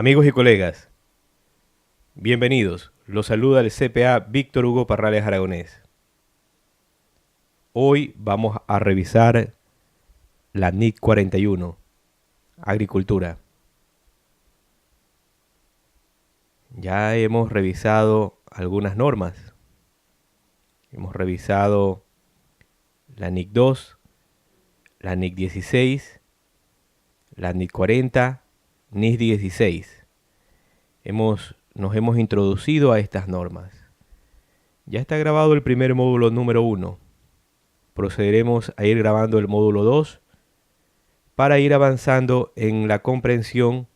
Amigos y colegas, bienvenidos. Los saluda el CPA Víctor Hugo Parrales Aragonés. Hoy vamos a revisar la NIC 41, Agricultura. Ya hemos revisado algunas normas. Hemos revisado la NIC 2, la NIC 16, la NIC 40, NIC 16. Nos hemos introducido a estas normas. Ya está grabado el primer módulo número 1. Procederemos a ir grabando el módulo 2 para ir avanzando en la comprensión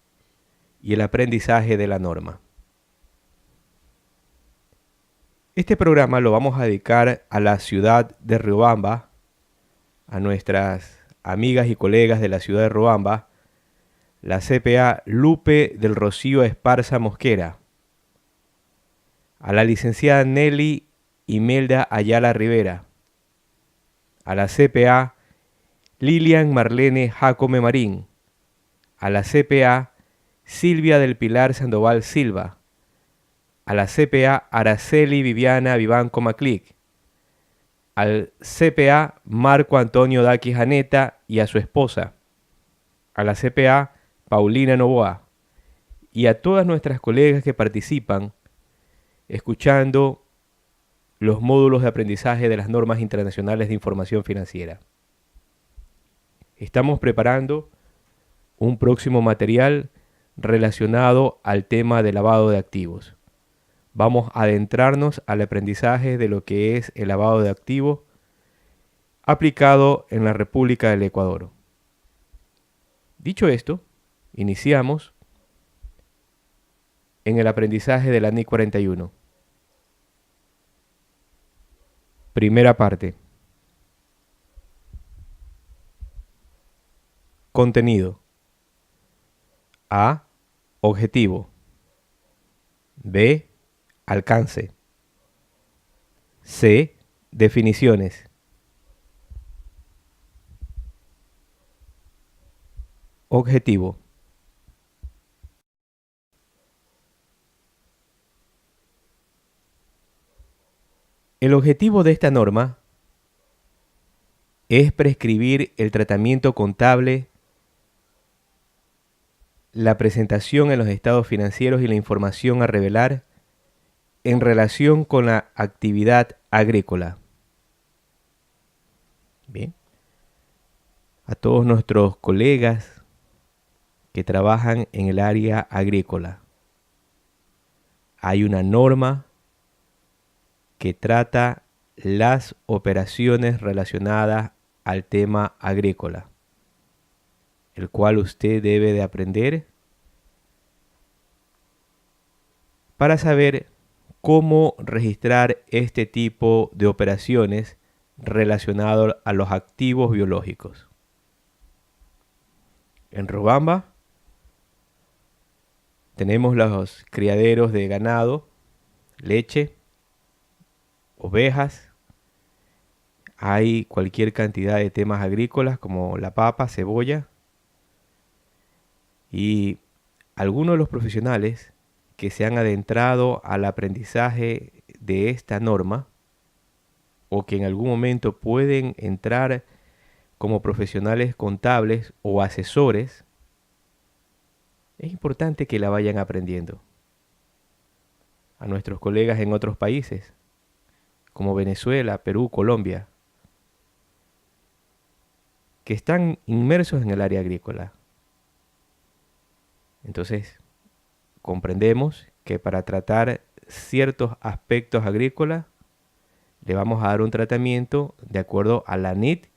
y el aprendizaje de la norma. Este programa lo vamos a dedicar a la ciudad de Riobamba, a nuestras amigas y colegas de la ciudad de Riobamba, la CPA Lupe del Rocío Esparza Mosquera, a la licenciada Nelly Imelda Ayala Rivera, a la CPA Lilian Marlene Jacome Marín, a la CPA Silvia del Pilar Sandoval Silva, a la CPA Araceli Viviana Vivanco Maclic, al CPA Marco Antonio Daqui Janeta y a su esposa, a la CPA Paulina Novoa y a todas nuestras colegas que participan escuchando los módulos de aprendizaje de las normas internacionales de información financiera. Estamos preparando un próximo material relacionado al tema de lavado de activos. Vamos a adentrarnos al aprendizaje de lo que es el lavado de activos aplicado en la República del Ecuador. Dicho esto, iniciamos en el aprendizaje de la NIC 41. Primera parte. Contenido. A. Objetivo. B. Alcance. C. Definiciones. Objetivo. El objetivo de esta norma es prescribir el tratamiento contable, la presentación en los estados financieros y la información a revelar en relación con la actividad agrícola. Bien. A todos nuestros colegas que trabajan en el área agrícola, hay una norma que trata las operaciones relacionadas al tema agrícola, el cual usted debe de aprender para saber cómo registrar este tipo de operaciones relacionadas a los activos biológicos. En Riobamba tenemos los criaderos de ganado, leche, ovejas, hay cualquier cantidad de temas agrícolas como la papa, cebolla, y algunos de los profesionales que se han adentrado al aprendizaje de esta norma o que en algún momento pueden entrar como profesionales contables o asesores, es importante que la vayan aprendiendo. A nuestros colegas en otros países, como Venezuela, Perú, Colombia, que están inmersos en el área agrícola. Entonces, comprendemos que para tratar ciertos aspectos agrícolas, le vamos a dar un tratamiento de acuerdo a la NIC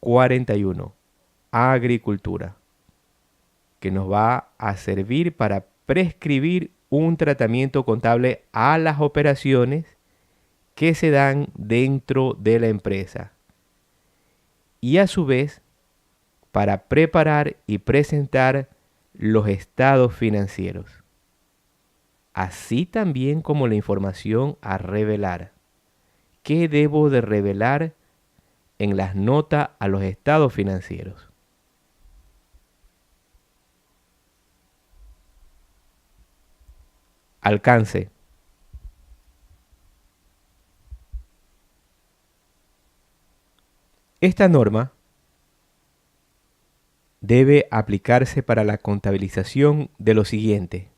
41, Agricultura, que nos va a servir para prescribir un tratamiento contable a las operaciones que se dan dentro de la empresa y a su vez para preparar y presentar los estados financieros, así también como la información a revelar. ¿Qué debo de revelar en las notas a los estados financieros? alcance. Esta norma debe aplicarse para la contabilización de lo siguiente: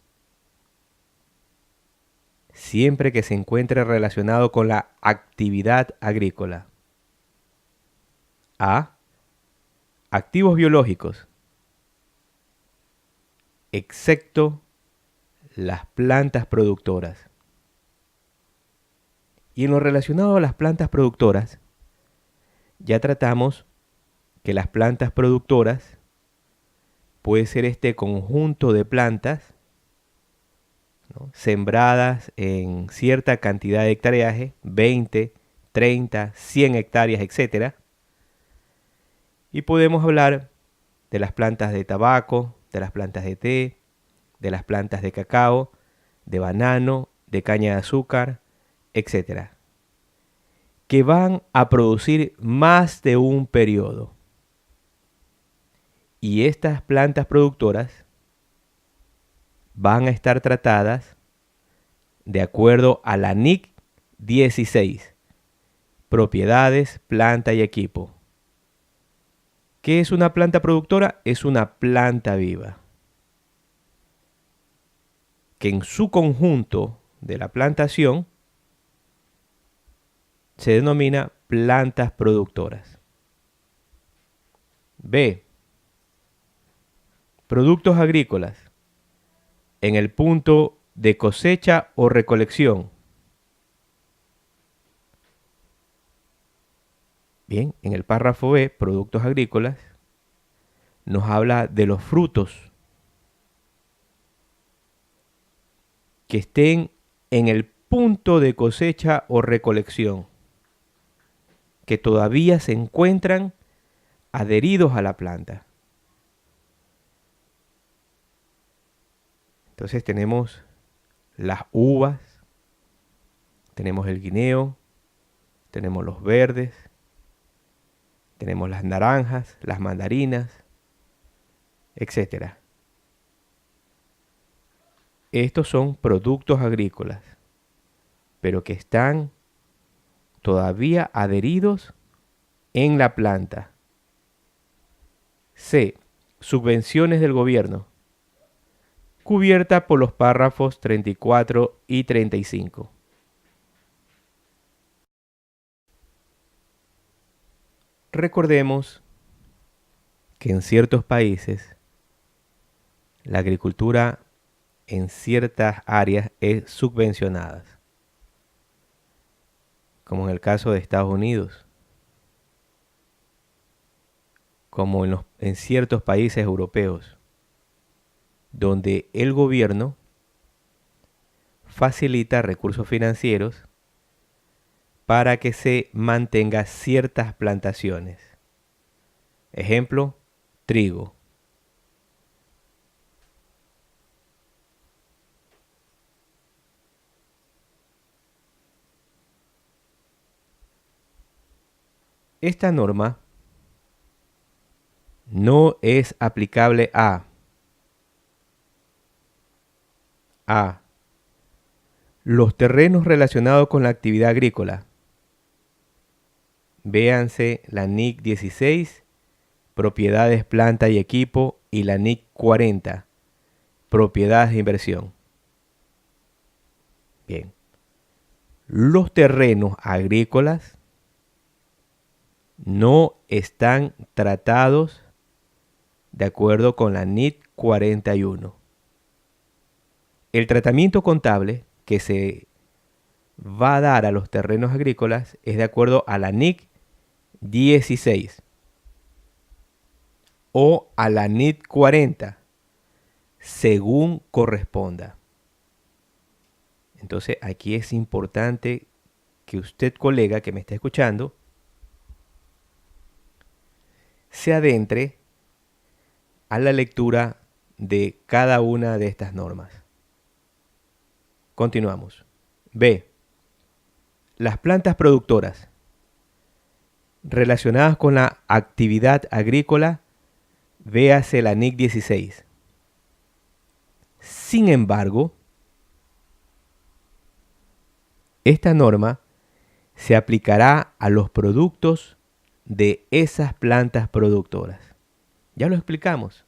siempre que se encuentre relacionado con la actividad agrícola. A. Activos biológicos, excepto las plantas productoras. Y en lo relacionado a las plantas productoras, ya tratamos que las plantas productoras puede ser este conjunto de plantas, ¿no?, sembradas en cierta cantidad de hectareaje, 20, 30, 100 hectáreas, etc. Y podemos hablar de las plantas de tabaco, de las plantas de té, de las plantas de cacao, de banano, de caña de azúcar, etc., que van a producir más de un periodo. Y estas plantas productoras van a estar tratadas de acuerdo a la NIC 16, propiedades, planta y equipo. ¿Qué es una planta productora? Es una planta viva, que en su conjunto de la plantación se denomina plantas productoras. B. Productos agrícolas en el punto de cosecha o recolección. Bien, en el párrafo B, productos agrícolas, nos habla de los frutos que estén en el punto de cosecha o recolección, que todavía se encuentran adheridos a la planta. Entonces tenemos las uvas, tenemos el guineo, tenemos los verdes, tenemos las naranjas, las mandarinas, etc. Estos son productos agrícolas, pero que están todavía adheridos en la planta. C. Subvenciones del gobierno, cubierta por los párrafos 34 y 35. Recordemos que en ciertos países la agricultura en ciertas áreas es subvencionada, como en el caso de Estados Unidos, como en ciertos países europeos, donde el gobierno facilita recursos financieros para que se mantenga ciertas plantaciones. Ejemplo, trigo. Esta norma no es aplicable a los terrenos relacionados con la actividad agrícola. Véanse la NIC 16, propiedades, planta y equipo, y la NIC 40, propiedades de inversión. Bien. Los terrenos agrícolas no están tratados de acuerdo con la NIC 41. El tratamiento contable que se va a dar a los terrenos agrícolas es de acuerdo a la NIC 16 o a la NIC 40, según corresponda. Entonces aquí es importante que usted, colega que me está escuchando, se adentre a la lectura de cada una de estas normas. Continuamos. B. Las plantas productoras relacionadas con la actividad agrícola, véase la NIC 16. Sin embargo, Esta norma se aplicará a los productos de esas plantas productoras. Ya lo explicamos,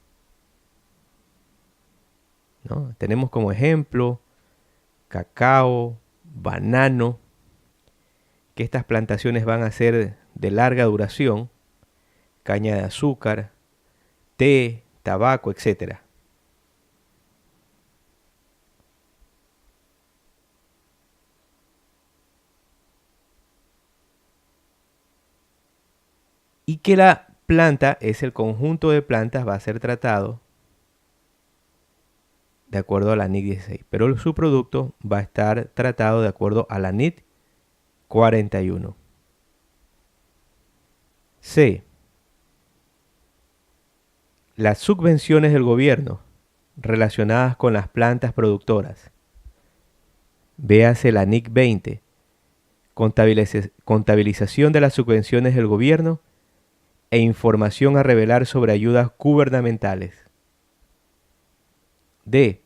¿no? Tenemos como ejemplo cacao, banano, que estas plantaciones van a ser de larga duración, caña de azúcar, té, tabaco, etcétera. Y que la planta es el conjunto de plantas, va a ser tratado de acuerdo a la NIC 16, pero su producto va a estar tratado de acuerdo a la NIC 41. C. Las subvenciones del gobierno relacionadas con las plantas productoras. Véase la NIC 20. Contabilización de las subvenciones del gobierno e información a revelar sobre ayudas gubernamentales. D.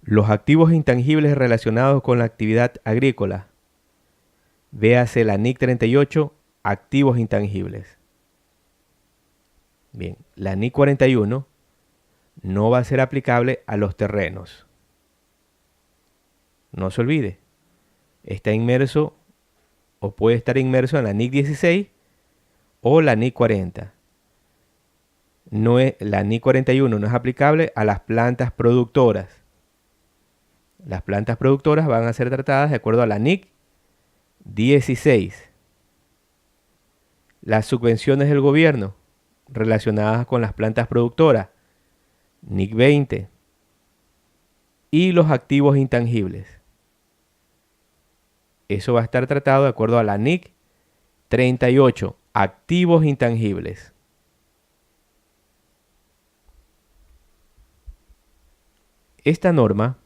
Los activos intangibles relacionados con la actividad agrícola. Véase la NIC 38, activos intangibles. Bien, la NIC 41 no va a ser aplicable a los terrenos. No se olvide, está inmerso o puede estar inmerso en la NIC 16 o la NIC 40. La NIC 41 no es aplicable a las plantas productoras. Las plantas productoras van a ser tratadas de acuerdo a la NIC 16. Las subvenciones del gobierno relacionadas con las plantas productoras, NIC 20. Y los activos intangibles. Eso va a estar tratado de acuerdo a la NIC 38, activos intangibles. Esta norma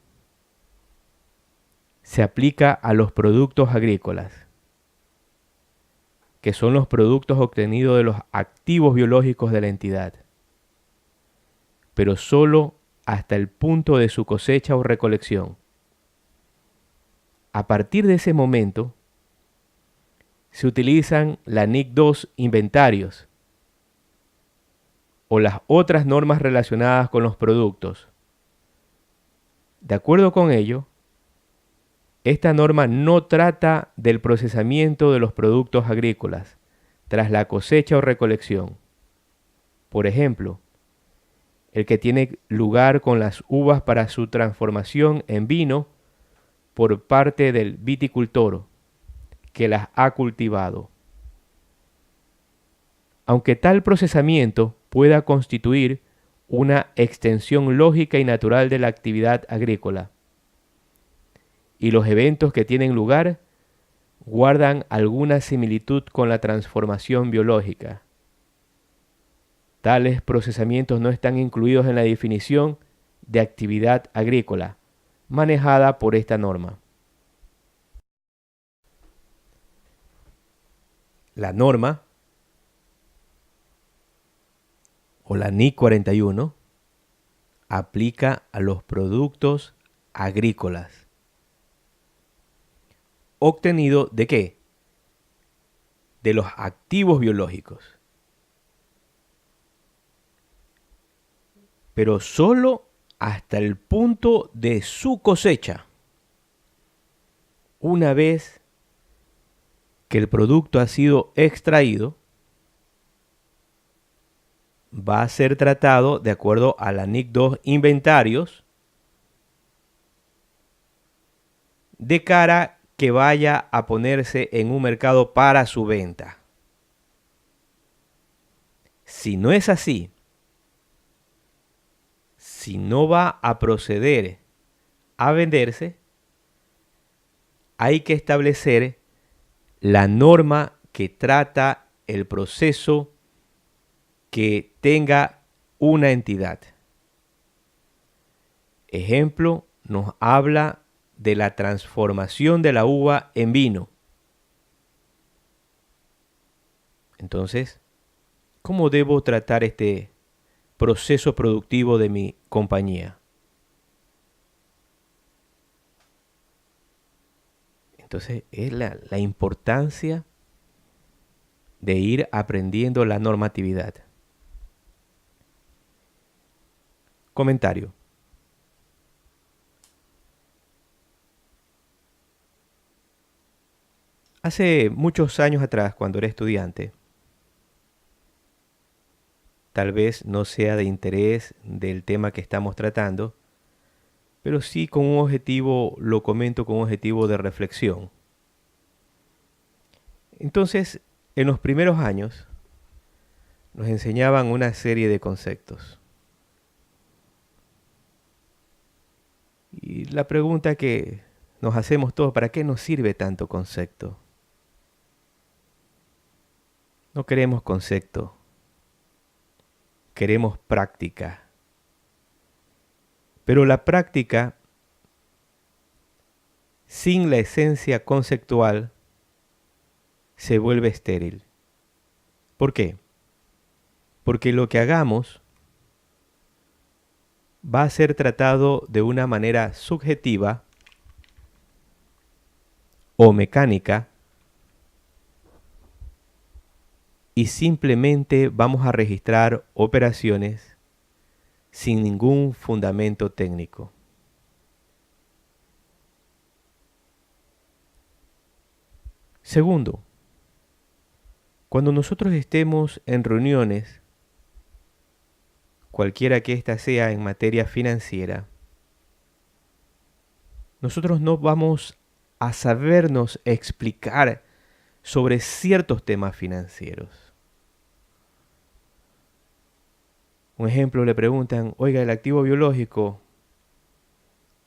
se aplica a los productos agrícolas, que son los productos obtenidos de los activos biológicos de la entidad, pero solo hasta el punto de su cosecha o recolección. A partir de ese momento, se utilizan la NIC 2 inventarios o las otras normas relacionadas con los productos. De acuerdo con ello, esta norma no trata del procesamiento de los productos agrícolas tras la cosecha o recolección. Por ejemplo, el que tiene lugar con las uvas para su transformación en vino por parte del viticultor que las ha cultivado. Aunque tal procesamiento pueda constituir una extensión lógica y natural de la actividad agrícola, y los eventos que tienen lugar guardan alguna similitud con la transformación biológica. Tales procesamientos no están incluidos en la definición de actividad agrícola manejada por esta norma. La norma o la NIC 41 aplica a los productos agrícolas. ¿Obtenido de qué? De los activos biológicos. Pero solo hasta el punto de su cosecha. Una vez que el producto ha sido extraído, va a ser tratado de acuerdo a la NIC 2 inventarios de cara que vaya a ponerse en un mercado para su venta. Si no es así, si no va a proceder a venderse, hay que establecer la norma que trata el proceso que tenga una entidad. Ejemplo, nos habla de la transformación de la uva en vino. Entonces, ¿cómo debo tratar este proceso productivo de mi compañía? Entonces es la importancia de ir aprendiendo la normatividad. Comentario. Hace muchos años atrás, cuando era estudiante, tal vez no sea de interés del tema que estamos tratando, pero sí con un objetivo, lo comento con un objetivo de reflexión. Entonces, en los primeros años, nos enseñaban una serie de conceptos. Y la pregunta que nos hacemos todos, ¿para qué nos sirve tanto concepto? No queremos concepto, queremos práctica. Pero la práctica, sin la esencia conceptual, se vuelve estéril. ¿Por qué? Porque lo que hagamos va a ser tratado de una manera subjetiva o mecánica y simplemente vamos a registrar operaciones sin ningún fundamento técnico. Segundo, cuando nosotros estemos en reuniones, cualquiera que ésta sea en materia financiera, nosotros no vamos a sabernos explicar sobre ciertos temas financieros. Un ejemplo, le preguntan, oiga, el activo biológico,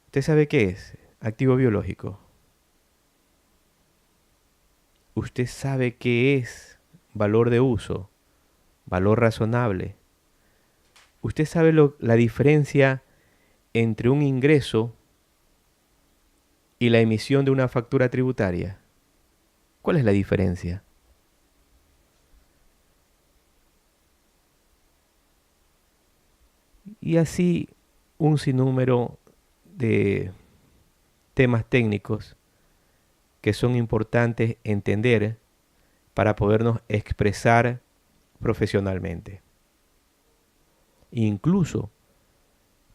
¿usted sabe qué es? Activo biológico. ¿Usted sabe qué es valor de uso? Valor razonable. ¿Usted sabe la diferencia entre un ingreso y la emisión de una factura tributaria? ¿Cuál es la diferencia? Y así un sinnúmero de temas técnicos que son importantes entender para podernos expresar profesionalmente. Incluso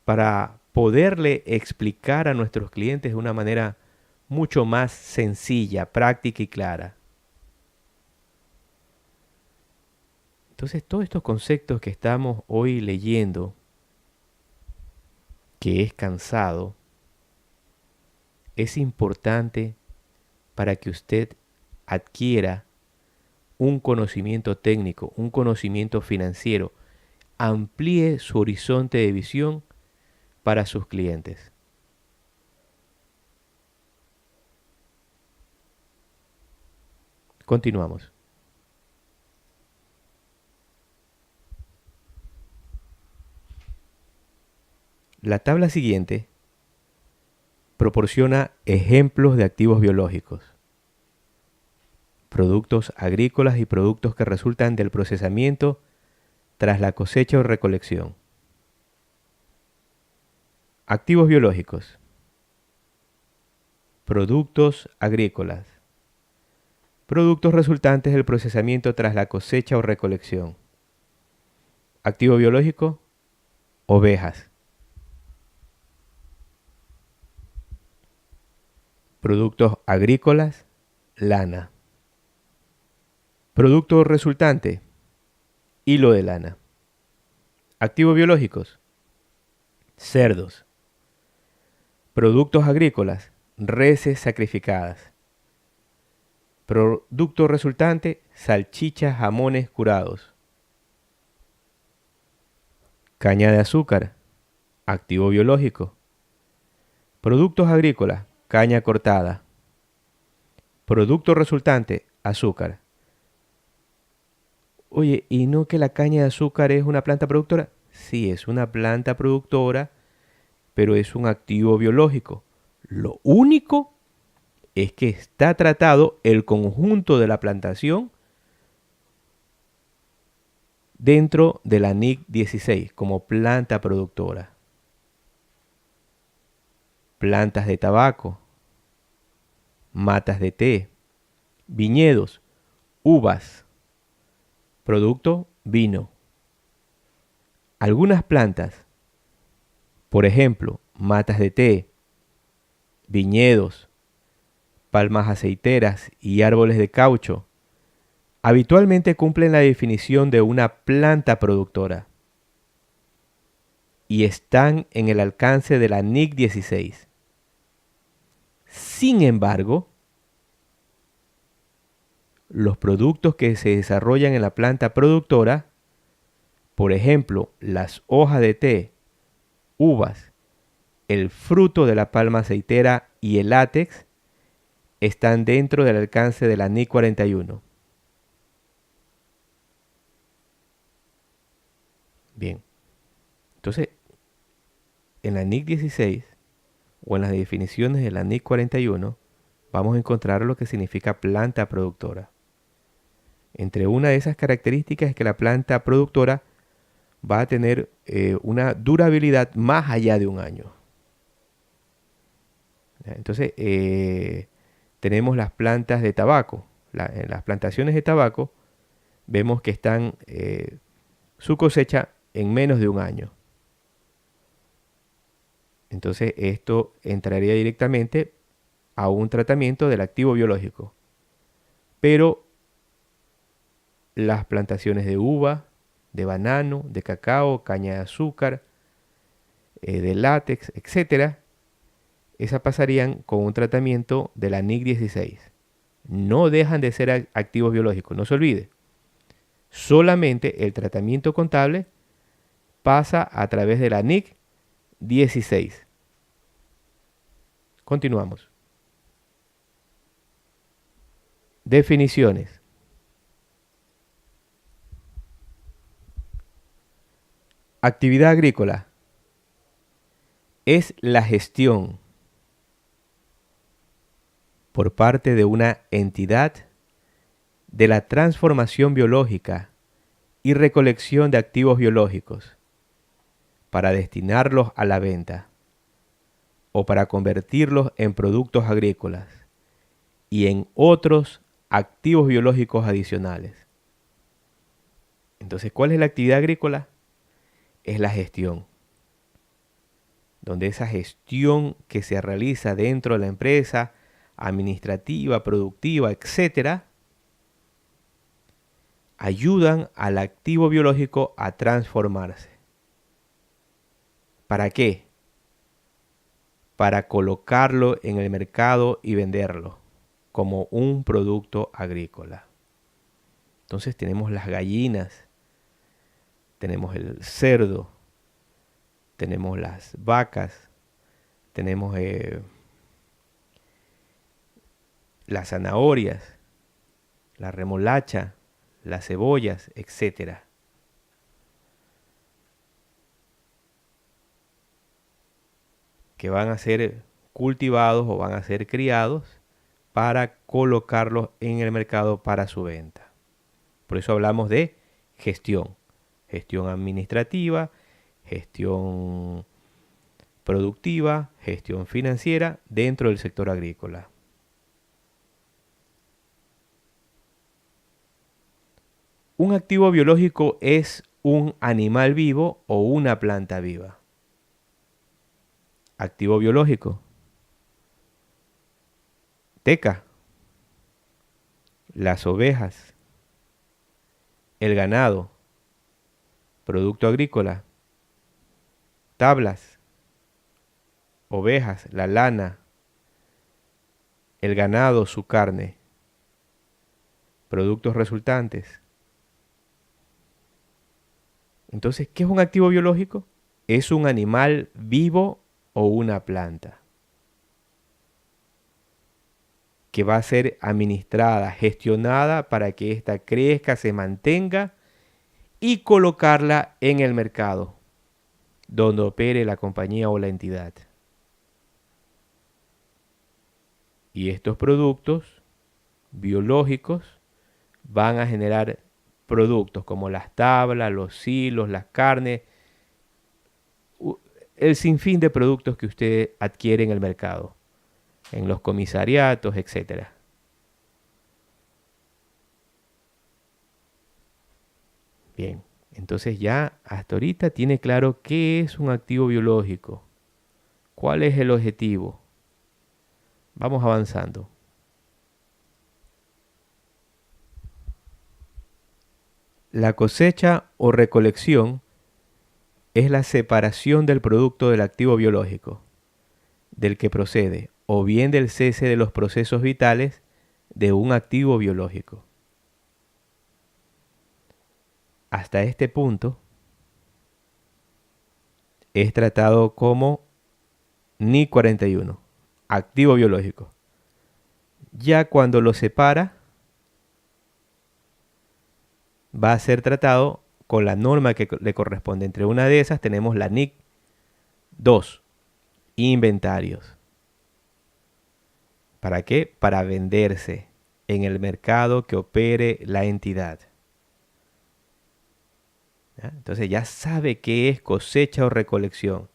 para poderle explicar a nuestros clientes de una manera mucho más sencilla, práctica y clara. Entonces, todos estos conceptos que estamos hoy leyendo, que es cansado, es importante para que usted adquiera un conocimiento técnico, un conocimiento financiero, amplíe su horizonte de visión para sus clientes. Continuamos. La tabla siguiente proporciona ejemplos de activos biológicos, productos agrícolas y productos que resultan del procesamiento tras la cosecha o recolección. Activos biológicos, productos agrícolas, productos resultantes del procesamiento tras la cosecha o recolección. Activo biológico, ovejas. Productos agrícolas, lana. Producto resultante, hilo de lana. Activos biológicos, cerdos. Productos agrícolas, reses sacrificadas. Producto resultante, salchichas, jamones curados. Caña de azúcar, activo biológico. Productos agrícolas, caña cortada. Producto resultante, azúcar. Oye, ¿y no que la caña de azúcar es una planta productora? Sí, es una planta productora, pero es un activo biológico. Lo único es que está tratado el conjunto de la plantación dentro de la NIC 16 como planta productora. Plantas de tabaco, matas de té, viñedos, uvas, producto vino. Algunas plantas, por ejemplo, matas de té, viñedos, palmas aceiteras y árboles de caucho, habitualmente cumplen la definición de una planta productora y están en el alcance de la NIC 16. Sin embargo, los productos que se desarrollan en la planta productora, por ejemplo, las hojas de té, uvas, el fruto de la palma aceitera y el látex, están dentro del alcance de la NIC 41. Bien, entonces, en la NIC 16 o en las definiciones de la NIC 41, vamos a encontrar lo que significa planta productora. Entre una de esas características es que la planta productora va a tener una durabilidad más allá de un año. Entonces, tenemos las plantas de tabaco. En las plantaciones de tabaco vemos que están su cosecha en menos de un año. Entonces, esto entraría directamente a un tratamiento del activo biológico. Pero las plantaciones de uva, de banano, de cacao, caña de azúcar, de látex, etcétera, esas pasarían con un tratamiento de la NIC 16. No dejan de ser activos biológicos, no se olvide. Solamente el tratamiento contable pasa a través de la NIC 16. Continuamos. Definiciones. Actividad agrícola es la gestión por parte de una entidad de la transformación biológica y recolección de activos biológicos para destinarlos a la venta o para convertirlos en productos agrícolas y en otros activos biológicos adicionales. Entonces, ¿cuál es la actividad agrícola? Es la gestión, donde esa gestión que se realiza dentro de la empresa, administrativa, productiva, etcétera, ayudan al activo biológico a transformarse. ¿Para qué? Para colocarlo en el mercado y venderlo como un producto agrícola. Entonces tenemos las gallinas, tenemos el cerdo, tenemos las vacas, tenemos las zanahorias, la remolacha, las cebollas, etcétera. Que van a ser cultivados o van a ser criados para colocarlos en el mercado para su venta. Por eso hablamos de gestión. Gestión administrativa, gestión productiva, gestión financiera dentro del sector agrícola. Un activo biológico es un animal vivo o una planta viva. Activo biológico. Teca. Las ovejas. El ganado. Producto agrícola. Tablas. Ovejas, la lana. El ganado, su carne. Productos resultantes. Entonces, ¿qué es un activo biológico? Es un animal vivo o una planta que va a ser administrada, gestionada para que ésta crezca, se mantenga y colocarla en el mercado donde opere la compañía o la entidad. Y estos productos biológicos van a generar productos como las tablas, los hilos, las carnes, el sinfín de productos que usted adquiere en el mercado. en los comisariatos, etcétera. Bien, entonces ya hasta ahorita tiene claro qué es un activo biológico, cuál es el objetivo. Vamos avanzando. La cosecha o recolección es la separación del producto del activo biológico, del que procede, o bien del cese de los procesos vitales de un activo biológico. Hasta este punto es tratado como NIC 41, activo biológico. Ya cuando lo separa, va a ser tratado con la norma que le corresponde. Entre una de esas tenemos la NIC 2, inventarios. ¿Para qué? Para venderse en el mercado que opere la entidad. ¿Ya? Entonces ya sabe qué es cosecha o recolección.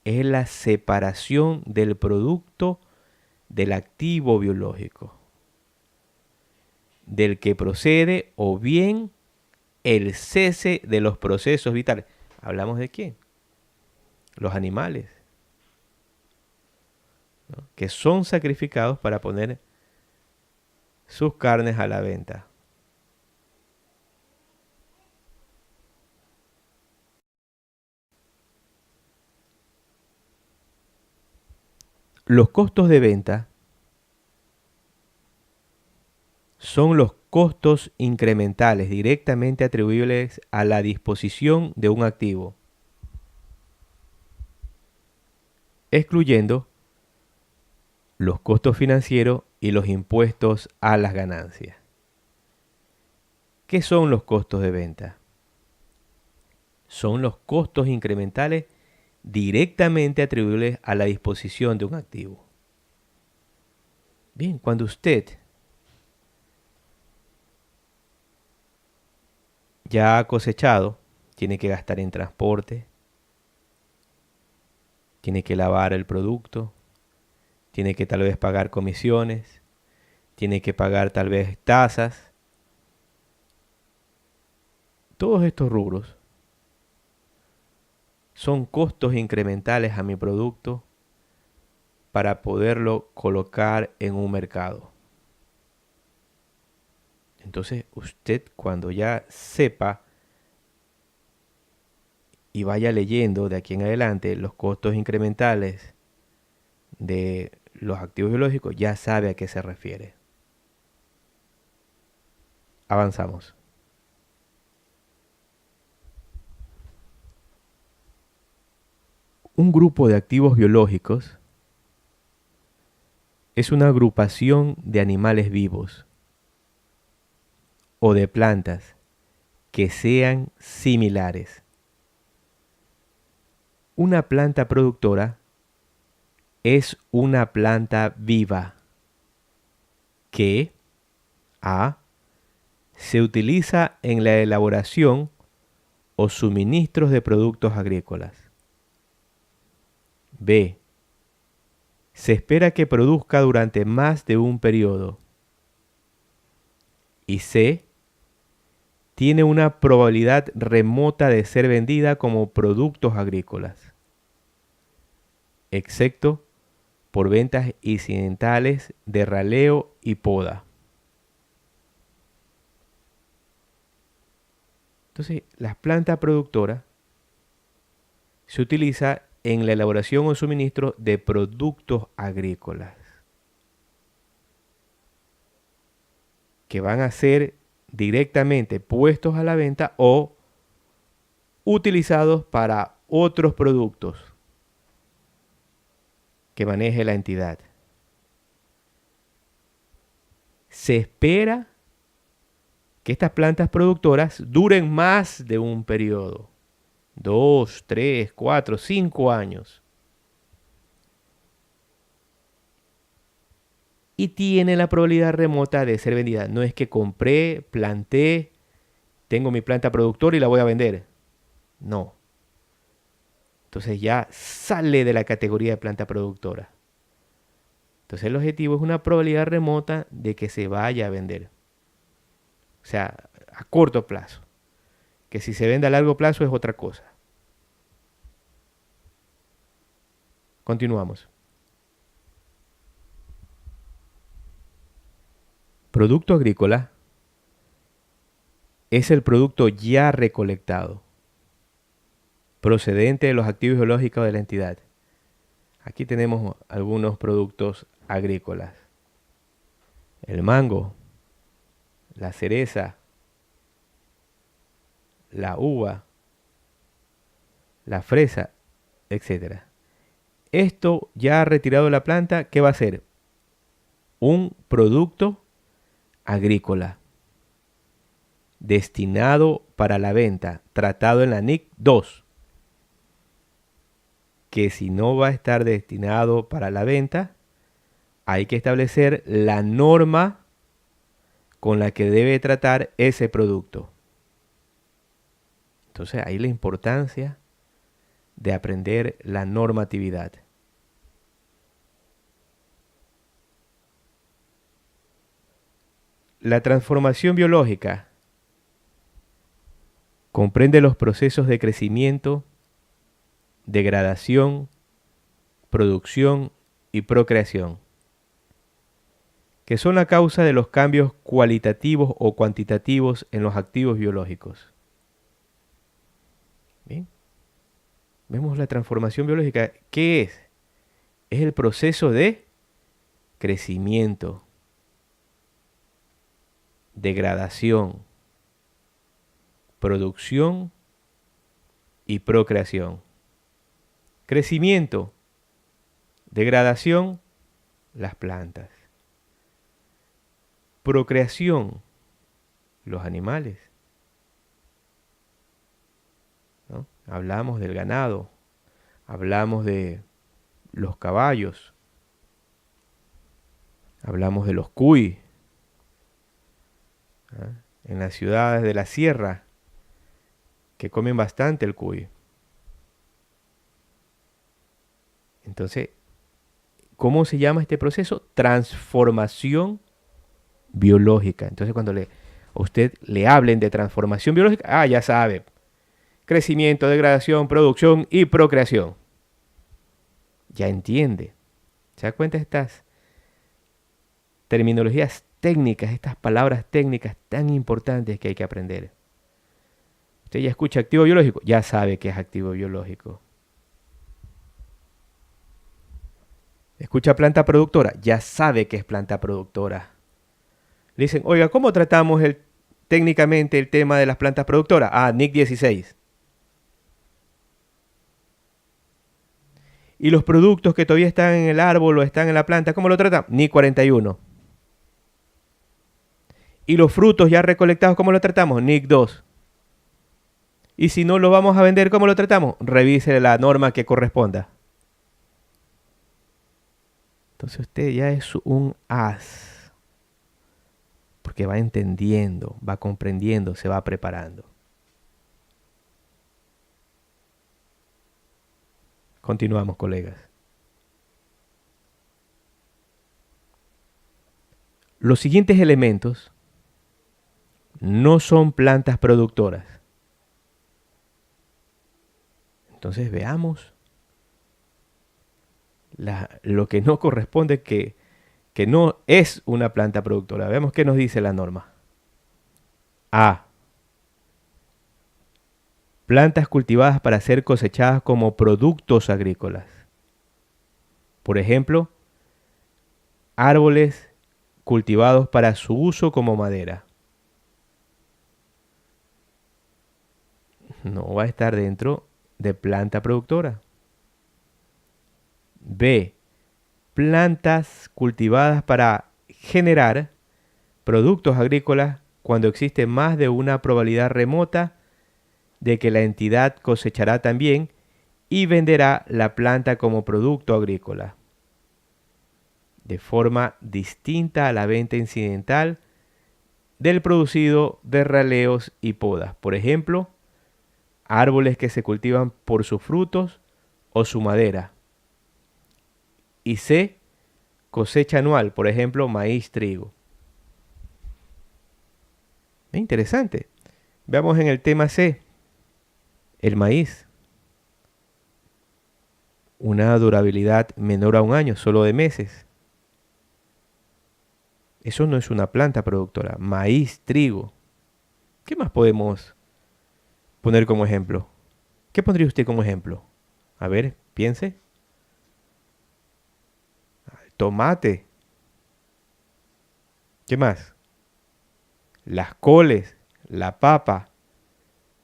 Es la separación del producto del activo biológico, del que procede, o bien el cese de los procesos vitales. ¿Hablamos de quién? Los animales, ¿no? Que son sacrificados para poner sus carnes a la venta. Los costos de venta son los costos incrementales directamente atribuibles a la disposición de un activo, excluyendo los costos financieros y los impuestos a las ganancias. ¿Qué son los costos de venta? Son los costos incrementales directamente atribuibles a la disposición de un activo. Bien, cuando usted ya ha cosechado, tiene que gastar en transporte, tiene que lavar el producto, tiene que tal vez pagar comisiones, tiene que pagar tal vez tasas. Todos estos rubros son costos incrementales a mi producto para poderlo colocar en un mercado. Entonces usted, cuando ya sepa y vaya leyendo de aquí en adelante los costos incrementales de los activos biológicos, ya sabe a qué se refiere. Avanzamos. Un grupo de activos biológicos es una agrupación de animales vivos o de plantas que sean similares. Una planta productora es una planta viva que A. se utiliza en la elaboración o suministros de productos agrícolas. B. se espera que produzca durante más de un periodo. Y C. tiene una probabilidad remota de ser vendida como productos agrícolas, excepto por ventas incidentales de raleo y poda. Entonces, las plantas productoras se utiliza en la elaboración o suministro de productos agrícolas que van a ser directamente puestos a la venta o utilizados para otros productos que maneje la entidad. Se espera que estas plantas productoras duren más de un periodo, 2, 3, 4, 5 años. Y tiene la probabilidad remota de ser vendida. No es que compré, planté, tengo mi planta productora y la voy a vender. No. Entonces ya sale de la categoría de planta productora. Entonces el objetivo es una probabilidad remota de que se vaya a vender. O sea, a corto plazo. Que si se vende a largo plazo es otra cosa. Continuamos. Producto agrícola es el producto ya recolectado, procedente de los activos biológicos de la entidad. Aquí tenemos algunos productos agrícolas. El mango, la cereza, la uva, la fresa, etc. Esto ya retirado de la planta, ¿qué va a ser? Un producto agrícola destinado para la venta, tratado en la NIC 2, que si no va a estar destinado para la venta, hay que establecer la norma con la que debe tratar ese producto. Entonces, ahí la importancia de aprender la normatividad. La transformación biológica comprende los procesos de crecimiento, degradación, producción y procreación, que son la causa de los cambios cualitativos o cuantitativos en los activos biológicos. Bien. Vemos la transformación biológica. ¿Qué es? Es el proceso de crecimiento, degradación, producción y procreación. Crecimiento, degradación, las plantas. Procreación, los animales. ¿No? Hablamos del ganado, hablamos de los caballos, hablamos de los cuy. En las ciudades de la sierra, que comen bastante el cuy. Entonces, ¿cómo se llama este proceso? Transformación biológica. Entonces, cuando a usted le hablen de transformación biológica, ya sabe. Crecimiento, degradación, producción y procreación. Ya entiende. ¿Se da cuenta de estas terminologías técnicas, estas palabras técnicas tan importantes que hay que aprender? Usted ya escucha activo biológico, ya sabe que es activo biológico. Escucha planta productora, ya sabe que es planta productora. Le dicen, oiga, ¿cómo tratamos técnicamente el tema de las plantas productoras? NIC 16. Y los productos que todavía están en el árbol o están en la planta, ¿cómo lo tratan? NIC 41. Y los frutos ya recolectados, ¿cómo lo tratamos? NIC 2. Y si no lo vamos a vender, ¿cómo lo tratamos? Revise la norma que corresponda. Entonces usted ya es un as. Porque va entendiendo, va comprendiendo, se va preparando. Continuamos, colegas. Los siguientes elementos no son plantas productoras. Entonces veamos lo que no corresponde, que no es una planta productora. Veamos qué nos dice la norma. A. Plantas cultivadas para ser cosechadas como productos agrícolas. Por ejemplo, árboles cultivados para su uso como madera. No va a estar dentro de planta productora. B. Plantas cultivadas para generar productos agrícolas cuando existe más de una probabilidad remota de que la entidad cosechará también y venderá la planta como producto agrícola, de forma distinta a la venta incidental del producido de raleos y podas. Por ejemplo, árboles que se cultivan por sus frutos o su madera. Y C. cosecha anual, por ejemplo, maíz, trigo. Es interesante. Veamos en el tema C, el maíz. Una durabilidad menor a un año, solo de meses. Eso no es una planta productora. Maíz, trigo. ¿Qué más podemos poner como ejemplo? ¿Qué pondría usted como ejemplo? A ver, piense. Tomate. ¿Qué más? Las coles, la papa.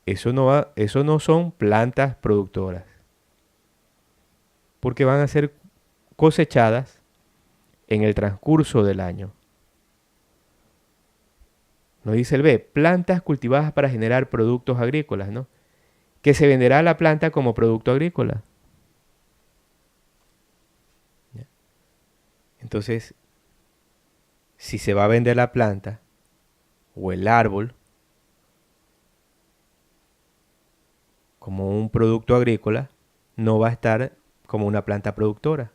Eso no son plantas productoras. Porque van a ser cosechadas en el transcurso del año. Nos dice el B, plantas cultivadas para generar productos agrícolas, ¿no? Que se venderá la planta como producto agrícola. Entonces, si se va a vender la planta o el árbol como un producto agrícola, no va a estar como una planta productora.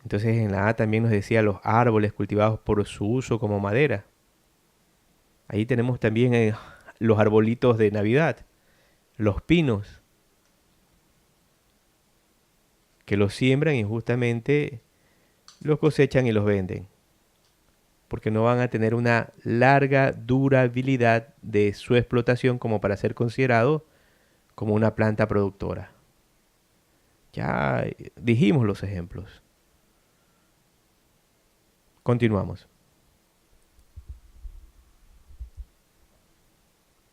Entonces en la A también nos decía los árboles cultivados por su uso como madera. Ahí tenemos también los arbolitos de Navidad, los pinos, que los siembran y justamente los cosechan y los venden. Porque no van a tener una larga durabilidad de su explotación como para ser considerado como una planta productora. Ya dijimos los ejemplos. Continuamos.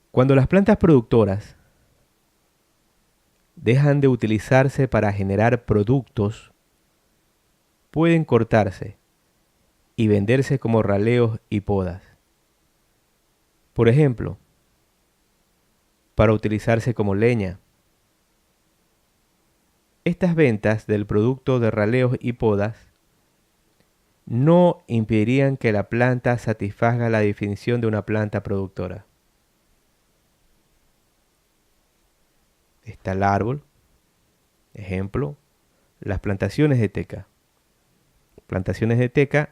Cuando las plantas productoras dejan de utilizarse para generar productos, pueden cortarse y venderse como raleos y podas. Por ejemplo, para utilizarse como leña. Estas ventas del producto de raleos y podas no impedirían que la planta satisfaga la definición de una planta productora. Está el árbol, ejemplo, las plantaciones de teca. Plantaciones de teca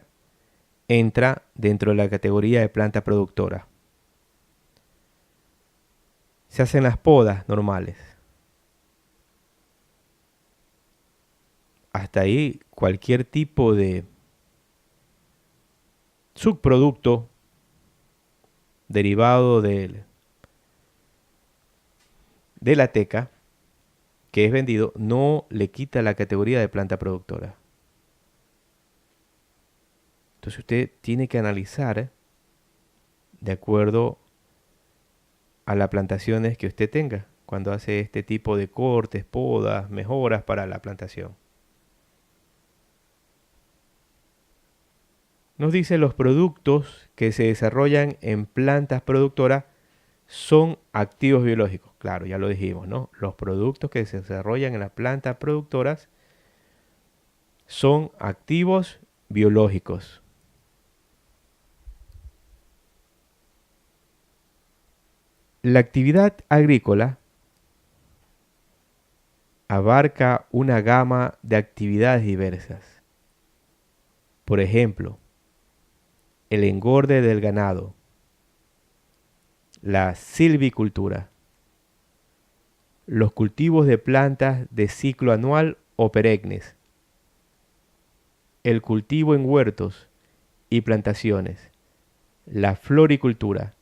entra dentro de la categoría de planta productora. Se hacen las podas normales. Hasta ahí cualquier tipo de subproducto derivado de la teca que es vendido no le quita la categoría de planta productora. Entonces usted tiene que analizar de acuerdo a las plantaciones que usted tenga cuando hace este tipo de cortes, podas, mejoras para la plantación. Nos dice los productos que se desarrollan en plantas productoras son activos biológicos. Claro, ya lo dijimos, ¿no? Los productos que se desarrollan en las plantas productoras son activos biológicos. La actividad agrícola abarca una gama de actividades diversas. Por ejemplo, el engorde del ganado, la silvicultura, los cultivos de plantas de ciclo anual o perennes, el cultivo en huertos y plantaciones, la floricultura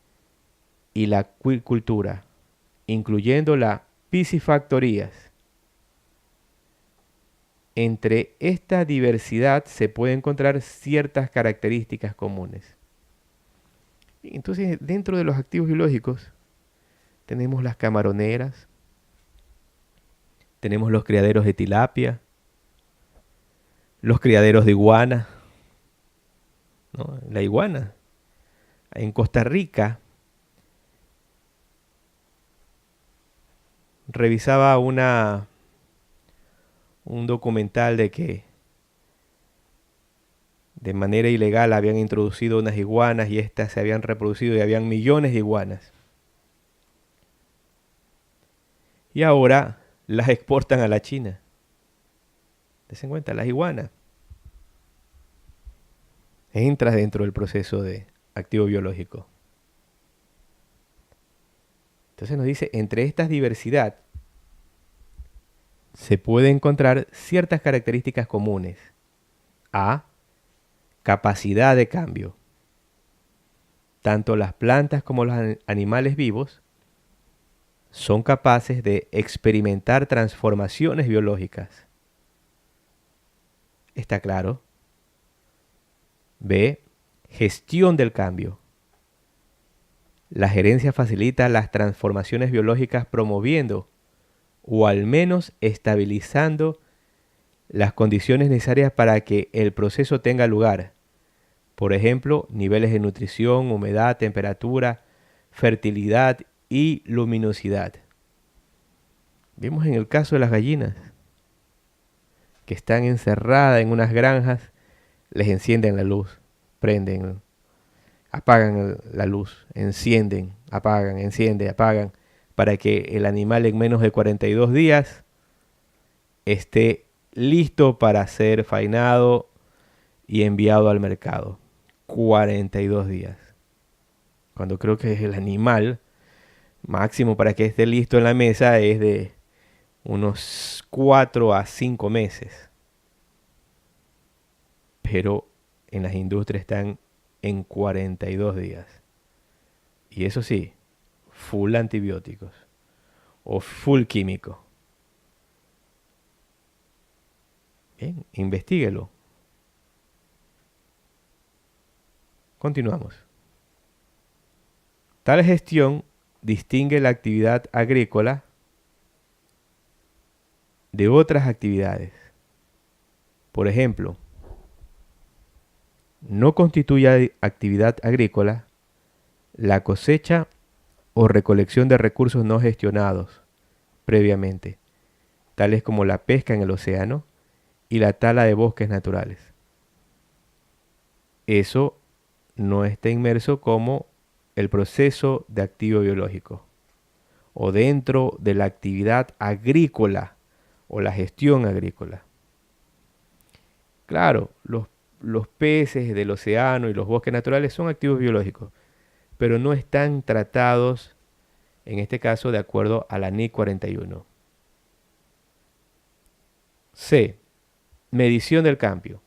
y la acuicultura, incluyendo las piscifactorías. Entre esta diversidad se pueden encontrar ciertas características comunes. Entonces, dentro de los activos biológicos, tenemos las camaroneras, tenemos los criaderos de tilapia, los criaderos de iguana, ¿no? La iguana. En Costa Rica, revisaba un documental de que de manera ilegal habían introducido unas iguanas y estas se habían reproducido y habían millones de iguanas. Y ahora las exportan a la China. Des en cuenta, las iguanas entran dentro del proceso de activo biológico. Entonces nos dice, entre esta diversidad se puede encontrar ciertas características comunes. A. Capacidad de cambio. Tanto las plantas como los animales vivos son capaces de experimentar transformaciones biológicas. ¿Está claro? B. Gestión del cambio. La gerencia facilita las transformaciones biológicas promoviendo o al menos estabilizando las condiciones necesarias para que el proceso tenga lugar. Por ejemplo, niveles de nutrición, humedad, temperatura, fertilidad y luminosidad. Vimos en el caso de las gallinas, que están encerradas en unas granjas, les encienden la luz, prenden, apagan la luz, encienden, apagan, para que el animal en menos de 42 días esté listo para ser faenado y enviado al mercado. 42 días. Cuando creo que el animal máximo para que esté listo en la mesa es de unos 4 a 5 meses. Pero en las industrias están en 42 días. Y eso sí, full antibióticos o full químico. Bien, investíguelo. Continuamos. Tal gestión distingue la actividad agrícola de otras actividades. Por ejemplo, no constituye actividad agrícola la cosecha o recolección de recursos no gestionados previamente, tales como la pesca en el océano y la tala de bosques naturales. Eso no está inmerso como el proceso de activo biológico o dentro de la actividad agrícola o la gestión agrícola. Claro, los peces del océano y los bosques naturales son activos biológicos, pero no están tratados, en este caso, de acuerdo a la NIC 41. C. Medición del cambio.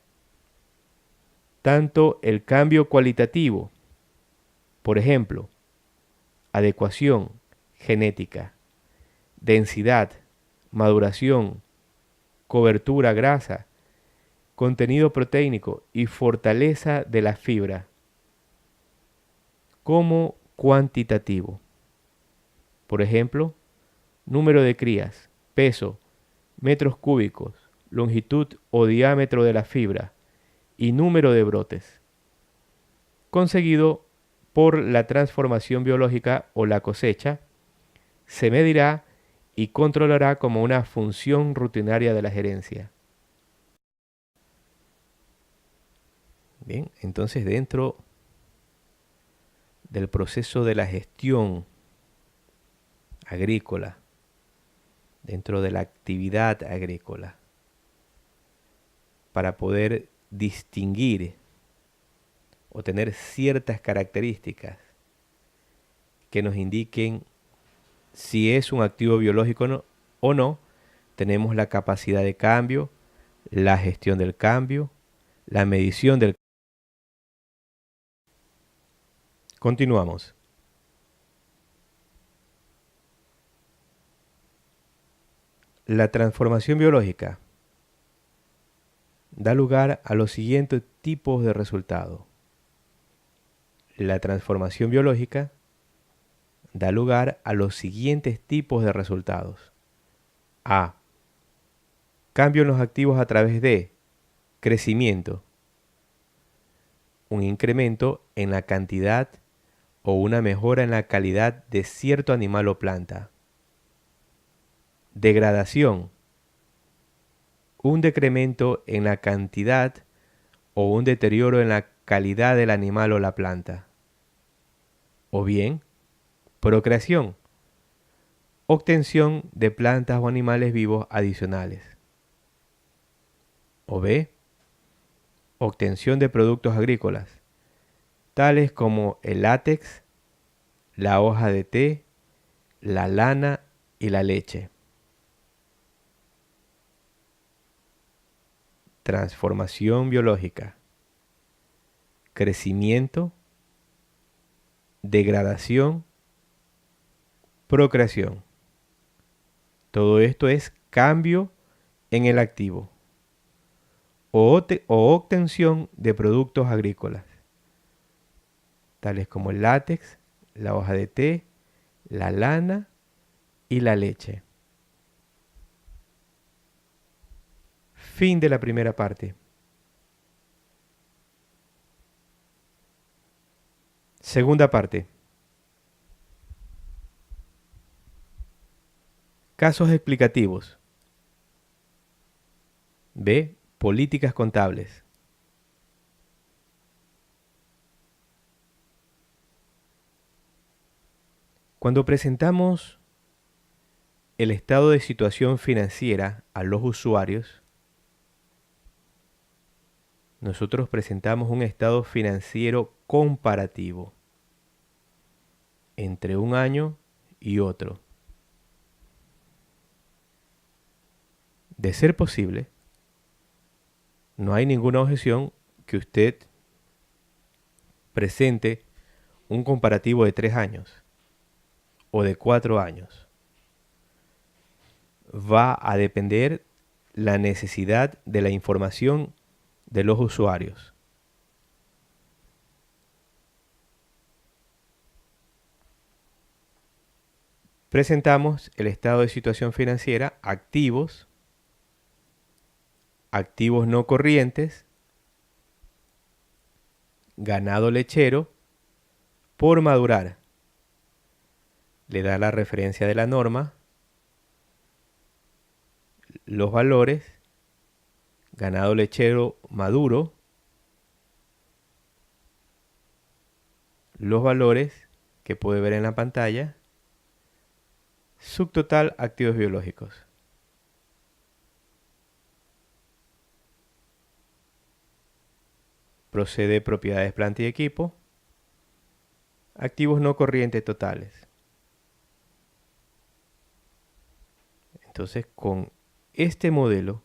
Tanto el cambio cualitativo, por ejemplo, adecuación genética, densidad, maduración, cobertura grasa, contenido proteínico y fortaleza de la fibra, como cuantitativo. Por ejemplo, número de crías, peso, metros cúbicos, longitud o diámetro de la fibra y número de brotes, conseguido por la transformación biológica o la cosecha, se medirá y controlará como una función rutinaria de la gerencia. Bien, entonces dentro del proceso de la gestión agrícola, dentro de la actividad agrícola, para poder distinguir o tener ciertas características que nos indiquen si es un activo biológico o no, tenemos la capacidad de cambio, la gestión del cambio, la medición del cambio. Continuamos. La transformación biológica da lugar a los siguientes tipos de resultados. La transformación biológica da lugar a los siguientes tipos de resultados. A. Cambio en los activos a través de crecimiento, un incremento en la cantidad o una mejora en la calidad de cierto animal o planta. Degradación, un decremento en la cantidad o un deterioro en la calidad del animal o la planta. O bien, procreación, obtención de plantas o animales vivos adicionales. O B, obtención de productos agrícolas, tales como el látex, la hoja de té, la lana y la leche. Transformación biológica, crecimiento, degradación, procreación. Todo esto es cambio en el activo o obtención de productos agrícolas, tales como el látex, la hoja de té, la lana y la leche. Fin de la primera parte. Segunda parte. Casos explicativos. B. Políticas contables. Cuando presentamos el estado de situación financiera a los usuarios, nosotros presentamos un estado financiero comparativo entre un año y otro. De ser posible, no hay ninguna objeción que usted presente un comparativo de 3 años o de 4 años. Va a depender la necesidad de la información de los usuarios. Presentamos el estado de situación financiera, activos, activos no corrientes, ganado lechero, por madurar. Le da la referencia de la norma, los valores, ganado lechero maduro, los valores que puede ver en la pantalla, subtotal activos biológicos. Procede propiedades, planta y equipo, activos no corrientes totales. Entonces, con este modelo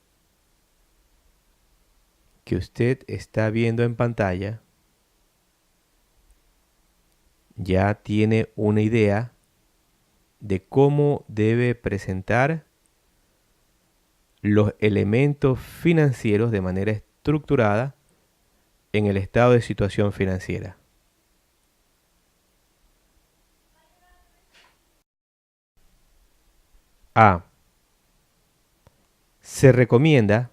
que usted está viendo en pantalla, ya tiene una idea de cómo debe presentar los elementos financieros de manera estructurada en el estado de situación financiera. A. Se recomienda,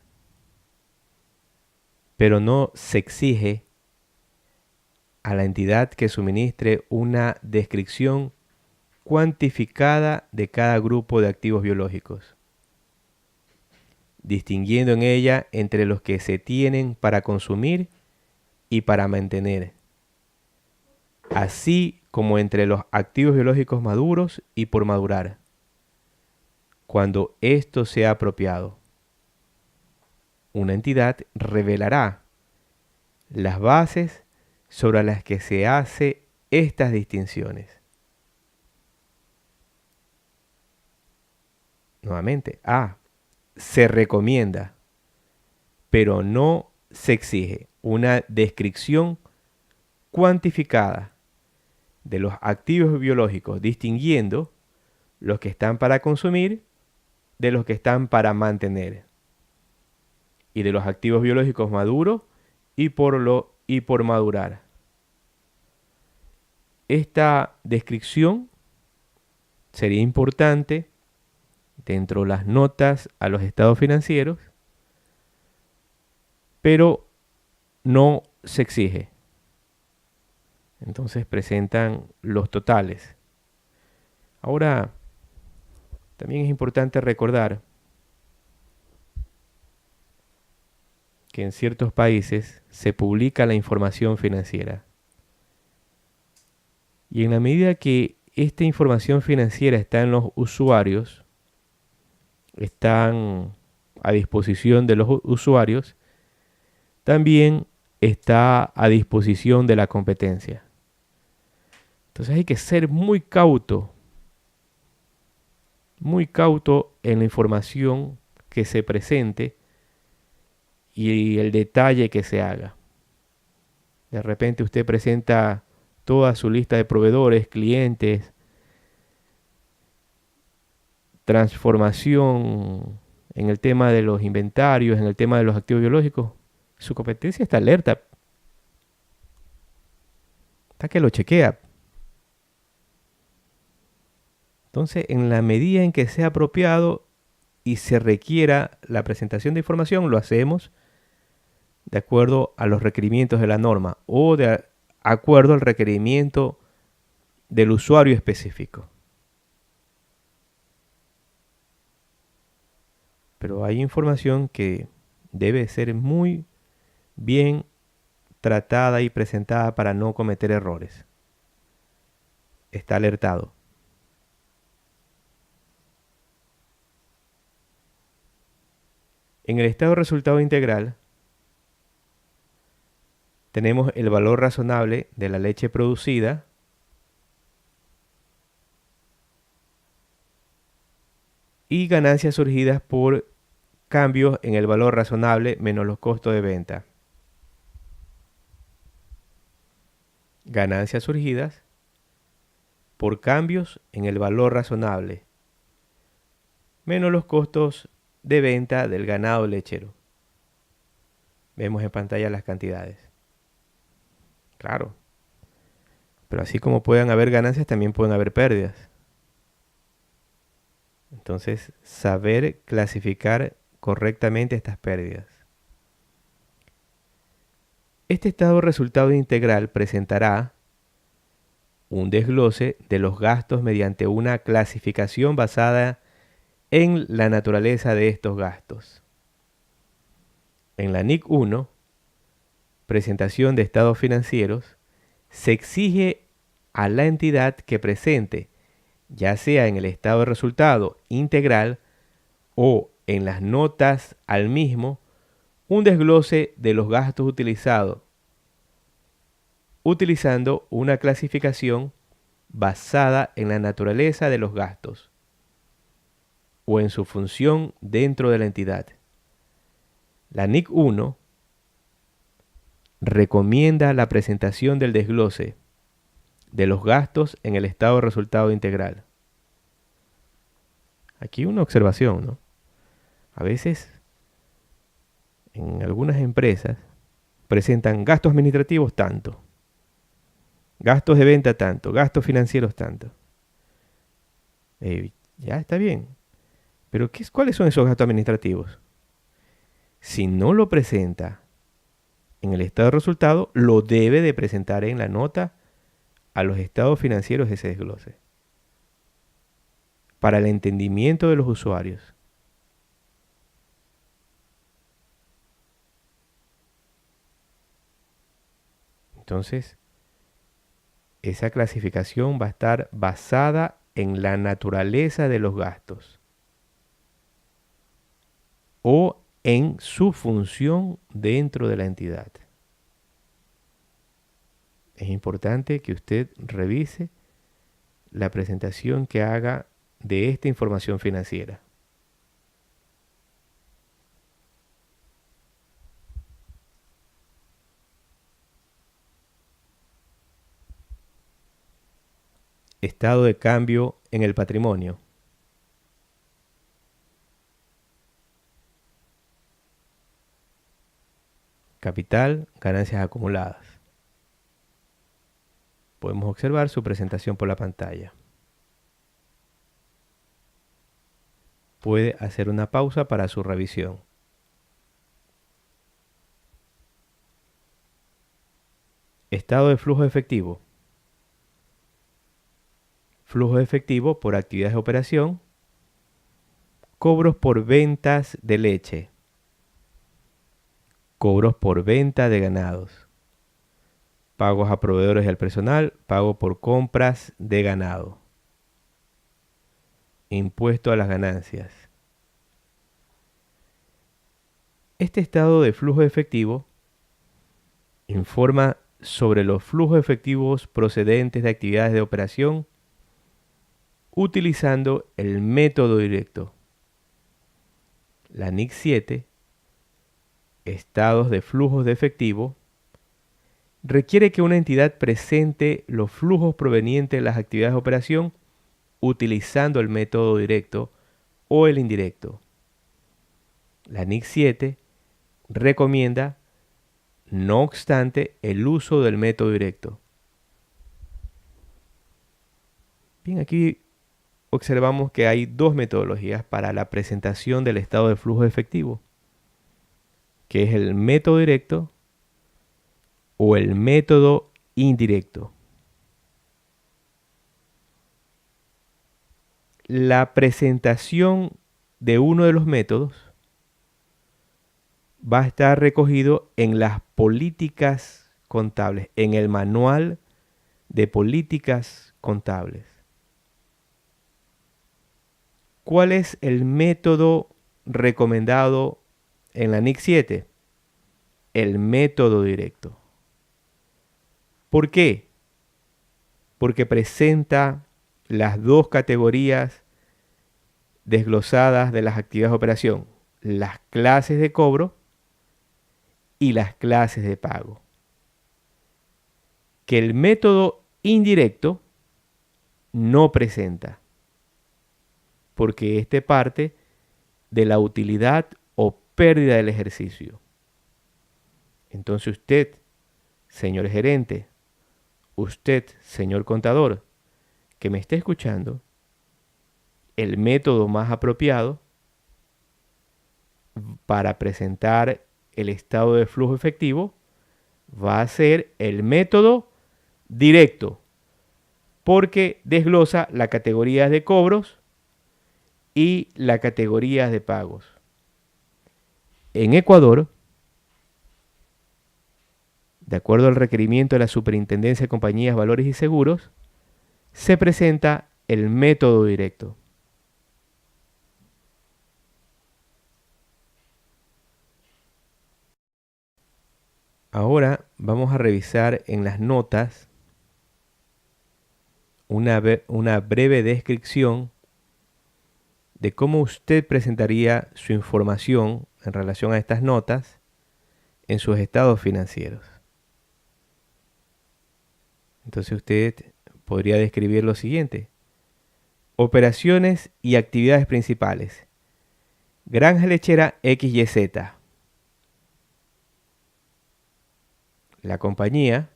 pero no se exige, a la entidad que suministre una descripción cuantificada de cada grupo de activos biológicos, distinguiendo en ella entre los que se tienen para consumir y para mantener, así como entre los activos biológicos maduros y por madurar, cuando esto sea apropiado. Una entidad revelará las bases sobre las que se hace estas distinciones. Nuevamente, A. Se recomienda, pero no se exige una descripción cuantificada de los activos biológicos, distinguiendo los que están para consumir de los que están para mantener, y de los activos biológicos maduros y por madurar. Esta descripción sería importante dentro de las notas a los estados financieros, pero no se exige. Entonces presentan los totales. Ahora, también es importante recordar que en ciertos países se publica la información financiera. Y en la medida que esta información financiera está en los usuarios, están a disposición de los usuarios, también está a disposición de la competencia. Entonces hay que ser muy cauto en la información que se presente y el detalle que se haga. De repente usted presenta toda su lista de proveedores, clientes, transformación en el tema de los inventarios, en el tema de los activos biológicos. Su competencia está alerta. Está que lo chequea. Entonces, en la medida en que sea apropiado y se requiera la presentación de información, lo hacemos de acuerdo a los requerimientos de la norma o de acuerdo al requerimiento del usuario específico. Pero hay información que debe ser muy bien tratada y presentada para no cometer errores. Está alertado. En el estado de resultado integral tenemos el valor razonable de la leche producida y ganancias surgidas por cambios en el valor razonable menos los costos de venta. Ganancias surgidas por cambios en el valor razonable menos los costos de venta del ganado lechero. Vemos en pantalla las cantidades. Claro. Pero así como pueden haber ganancias, también pueden haber pérdidas. Entonces, saber clasificar correctamente estas pérdidas. Este estado de resultado integral presentará un desglose de los gastos mediante una clasificación basada en la naturaleza de estos gastos. En la NIC 1, presentación de estados financieros, se exige a la entidad que presente, ya sea en el estado de resultado integral o en las notas al mismo, un desglose de los gastos utilizados, utilizando una clasificación basada en la naturaleza de los gastos o en su función dentro de la entidad. La NIC 1 recomienda la presentación del desglose de los gastos en el estado de resultado integral. Aquí una observación, ¿no? A veces, en algunas empresas, presentan gastos administrativos tanto, gastos de venta tanto, gastos financieros tanto. Ya está bien. Pero ¿cuáles son esos gastos administrativos? Si no lo presenta en el estado de resultado, lo debe de presentar en la nota a los estados financieros de ese desglose, para el entendimiento de los usuarios. Entonces, esa clasificación va a estar basada en la naturaleza de los gastos o en su función dentro de la entidad. Es importante que usted revise la presentación que haga de esta información financiera. Estado de cambio en el patrimonio. Capital, ganancias acumuladas. Podemos observar su presentación por la pantalla. Puede hacer una pausa para su revisión. Estado de flujo efectivo. Flujo efectivo por actividades de operación. Cobros por ventas de leche. Cobros por venta de ganados. Pagos a proveedores y al personal. Pago por compras de ganado. Impuesto a las ganancias. Este estado de flujo efectivo informa sobre los flujos efectivos procedentes de actividades de operación utilizando el método directo. La NIC 7, estados de flujos de efectivo, requiere que una entidad presente los flujos provenientes de las actividades de operación utilizando el método directo o el indirecto. La NIC 7 recomienda, no obstante, el uso del método directo. Bien, aquí observamos que hay dos metodologías para la presentación del estado de flujo efectivo, que es el método directo o el método indirecto. La presentación de uno de los métodos va a estar recogido en las políticas contables, en el manual de políticas contables. ¿Cuál es el método recomendado en la NIC 7? El método directo. ¿Por qué? Porque presenta las dos categorías desglosadas de las actividades de operación, las clases de cobro y las clases de pago. Que el método indirecto no presenta, porque este parte de la utilidad o pérdida del ejercicio. Entonces usted, señor gerente, usted, señor contador, que me esté escuchando, el método más apropiado para presentar el estado de flujo efectivo va a ser el método directo, porque desglosa las categorías de cobros y las categorías de pagos. En Ecuador, de acuerdo al requerimiento de la Superintendencia de Compañías, Valores y Seguros, se presenta el método directo. Ahora vamos a revisar en las notas una breve descripción de cómo usted presentaría su información en relación a estas notas en sus estados financieros. Entonces usted podría describir lo siguiente: operaciones y actividades principales. Granja lechera XYZ. La compañía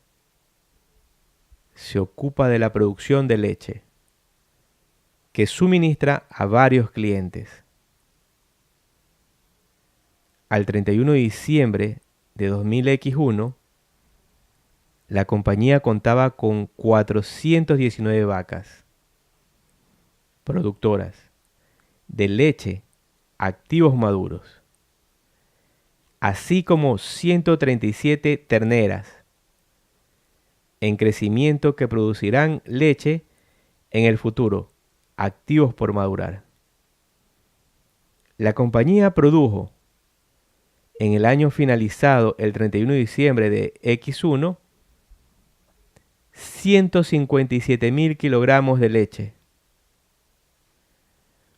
se ocupa de la producción de leche, que suministra a varios clientes. Al 31 de diciembre de 2001, la compañía contaba con 419 vacas productoras de leche activos maduros, así como 137 terneras en crecimiento que producirán leche en el futuro, activos por madurar. La compañía produjo en el año finalizado el 31 de diciembre de X1 157.000 kilogramos de leche,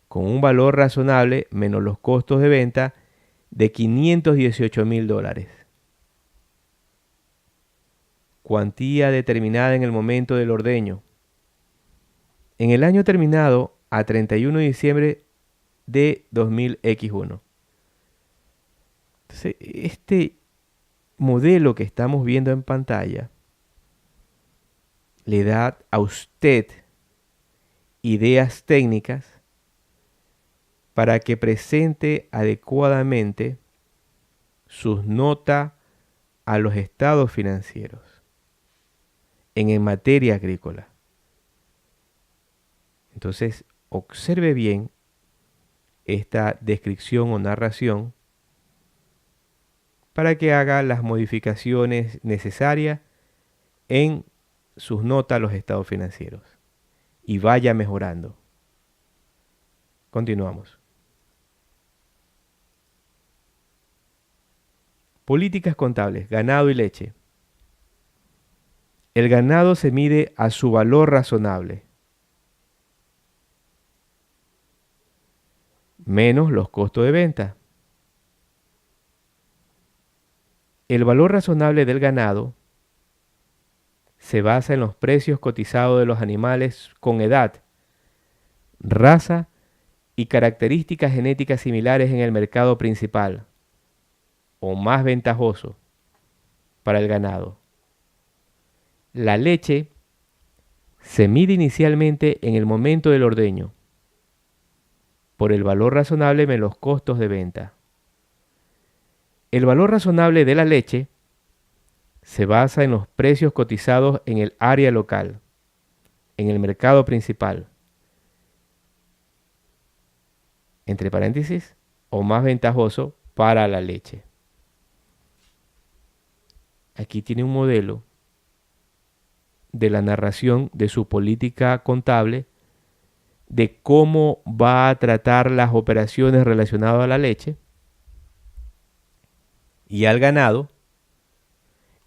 con un valor razonable menos los costos de venta de $518.000. Cuantía determinada en el momento del ordeño. En el año terminado a 31 de diciembre de 2000X1. Entonces, este modelo que estamos viendo en pantalla le da a usted ideas técnicas para que presente adecuadamente sus notas a los estados financieros en materia agrícola. Entonces, observe bien esta descripción o narración para que haga las modificaciones necesarias en sus notas a los estados financieros y vaya mejorando. Continuamos. Políticas contables, ganado y leche. El ganado se mide a su valor razonable, menos los costos de venta. El valor razonable del ganado se basa en los precios cotizados de los animales con edad, raza y características genéticas similares en el mercado principal o más ventajoso para el ganado. La leche se mide inicialmente en el momento del ordeño por el valor razonable menos los costos de venta. El valor razonable de la leche se basa en los precios cotizados en el área local, en el mercado principal, entre paréntesis, o más ventajoso para la leche. Aquí tiene un modelo de la narración de su política contable, de cómo va a tratar las operaciones relacionadas a la leche y al ganado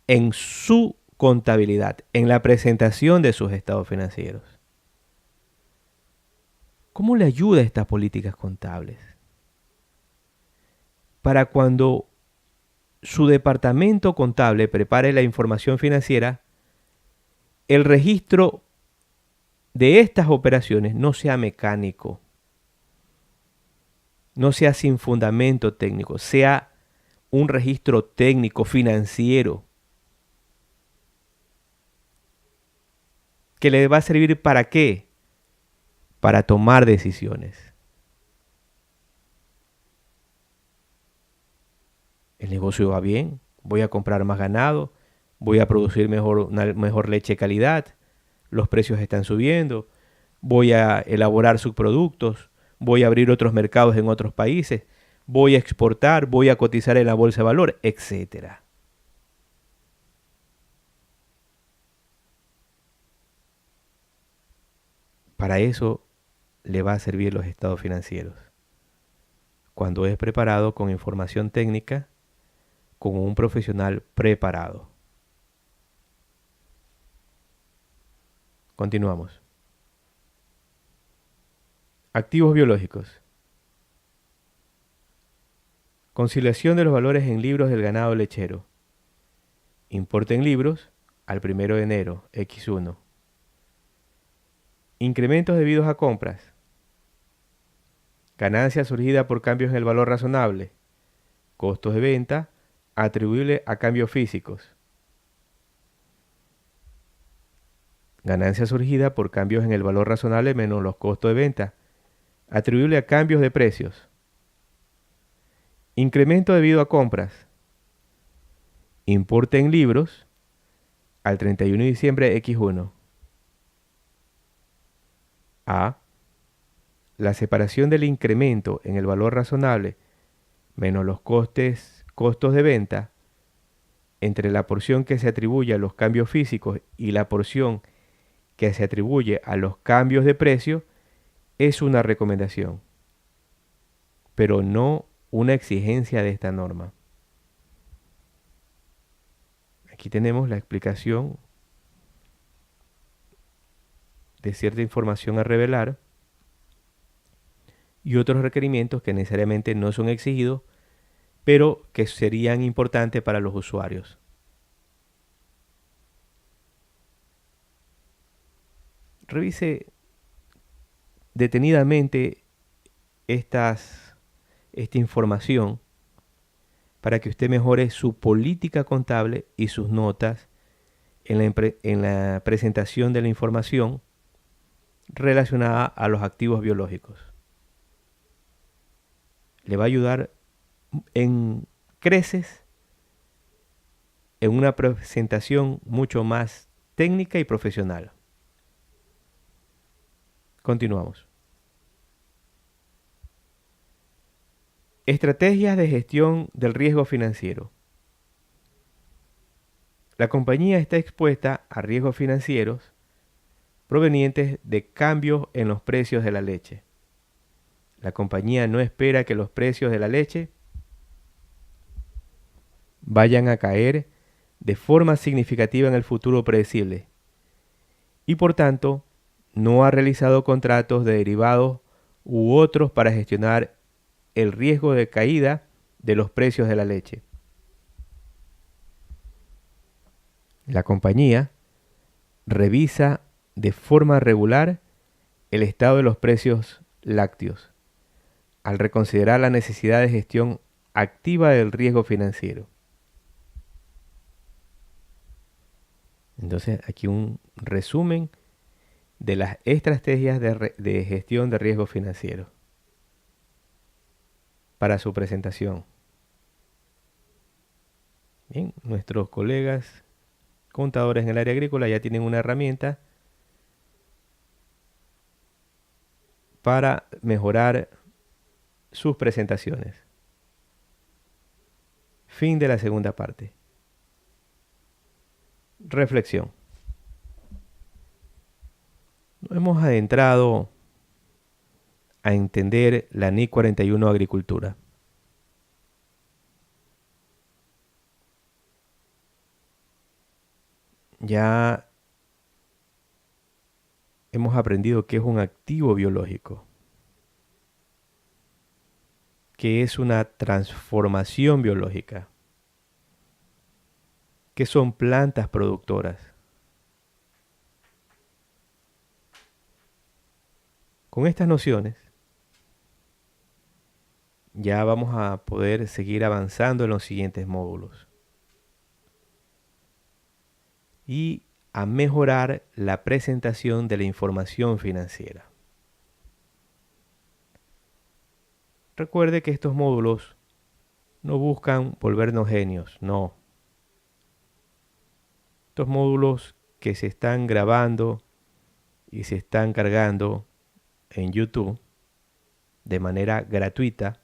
en su contabilidad, en la presentación de sus estados financieros. ¿Cómo le ayuda a estas políticas contables? Para cuando su departamento contable prepare la información financiera, el registro de estas operaciones no sea mecánico, no sea sin fundamento técnico, sea un registro técnico financiero que le va a servir ¿para qué? Para tomar decisiones. El negocio va bien, voy a comprar más ganado, voy a producir una mejor leche de calidad, los precios están subiendo, voy a elaborar subproductos, voy a abrir otros mercados en otros países, voy a exportar, voy a cotizar en la bolsa de valor, etc. Para eso le va a servir los estados financieros, cuando es preparado con información técnica, con un profesional preparado. Continuamos. Activos biológicos. Conciliación de los valores en libros del ganado lechero. Importe en libros al 1 de enero, X1. Incrementos debidos a compras. Ganancia surgida por cambios en el valor razonable. Costos de venta atribuible a cambios físicos. Ganancia surgida por cambios en el valor razonable menos los costos de venta, atribuible a cambios de precios. Incremento debido a compras. Importe en libros al 31 de diciembre X1. A. La separación del incremento en el valor razonable menos los costos de venta entre la porción que se atribuye a los cambios físicos y la porción que se atribuye a los cambios de precio es una recomendación, pero no una exigencia de esta norma. Aquí tenemos la explicación de cierta información a revelar y otros requerimientos que necesariamente no son exigidos, pero que serían importantes para los usuarios. Revise detenidamente esta información para que usted mejore su política contable y sus notas en la presentación de la información relacionada a los activos biológicos. Le va a ayudar en creces en una presentación mucho más técnica y profesional. Continuamos. Estrategias de gestión del riesgo financiero. La compañía está expuesta a riesgos financieros provenientes de cambios en los precios de la leche. La compañía no espera que los precios de la leche vayan a caer de forma significativa en el futuro predecible y por tanto no ha realizado contratos de derivados u otros para gestionar el riesgo de caída de los precios de la leche. La compañía revisa de forma regular el estado de los precios lácteos al reconsiderar la necesidad de gestión activa del riesgo financiero. Entonces, aquí un resumen de las estrategias de gestión de riesgo financiero para su presentación. Bien, nuestros colegas contadores en el área agrícola ya tienen una herramienta para mejorar sus presentaciones. Fin de la segunda parte. Reflexión. Nos hemos adentrado a entender la NIC 41 Agricultura. Ya hemos aprendido qué es un activo biológico, qué es una transformación biológica, qué son plantas productoras. Con estas nociones ya vamos a poder seguir avanzando en los siguientes módulos y a mejorar la presentación de la información financiera. Recuerde que estos módulos no buscan volvernos genios, no. Estos módulos que se están grabando y se están cargando en YouTube de manera gratuita,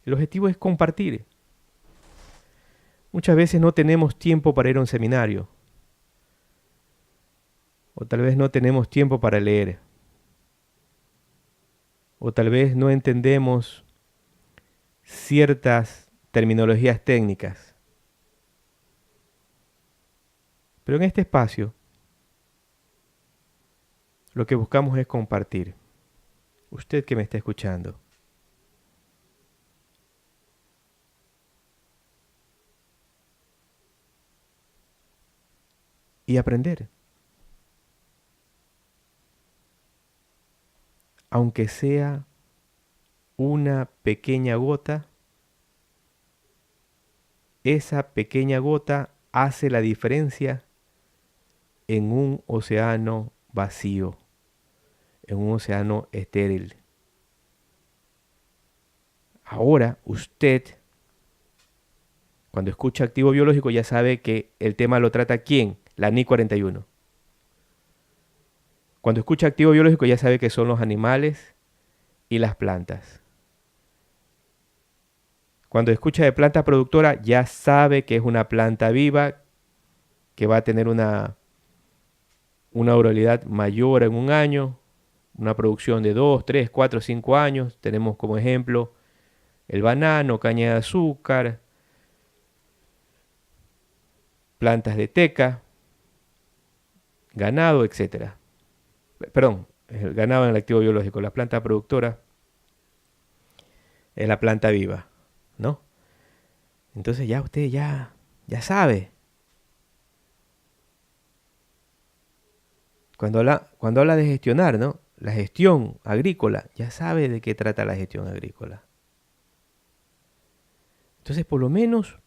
el objetivo es compartir. Muchas veces no tenemos tiempo para ir a un seminario, o tal vez no tenemos tiempo para leer, o tal vez no entendemos ciertas terminologías técnicas. Pero en este espacio lo que buscamos es compartir. Usted que me está escuchando, y aprender. Aunque sea una pequeña gota, esa pequeña gota hace la diferencia en un océano vacío, en un océano estéril. Ahora usted, cuando escucha activo biológico, ya sabe que el tema lo trata ¿quién? La NIC 41. Cuando escucha activo biológico ya sabe que son los animales y las plantas. Cuando escucha de planta productora ya sabe que es una planta viva que va a tener una oralidad mayor en un año, una producción de 2, 3, 4, 5 años. Tenemos como ejemplo el banano, caña de azúcar, plantas de teca, ganado, etc. Perdón, el ganado en el activo biológico. La planta productora es la planta viva, ¿no? Entonces ya usted ya sabe. Cuando habla de gestionar, ¿no? La gestión agrícola, ya sabe de qué trata la gestión agrícola. Entonces, por lo menos,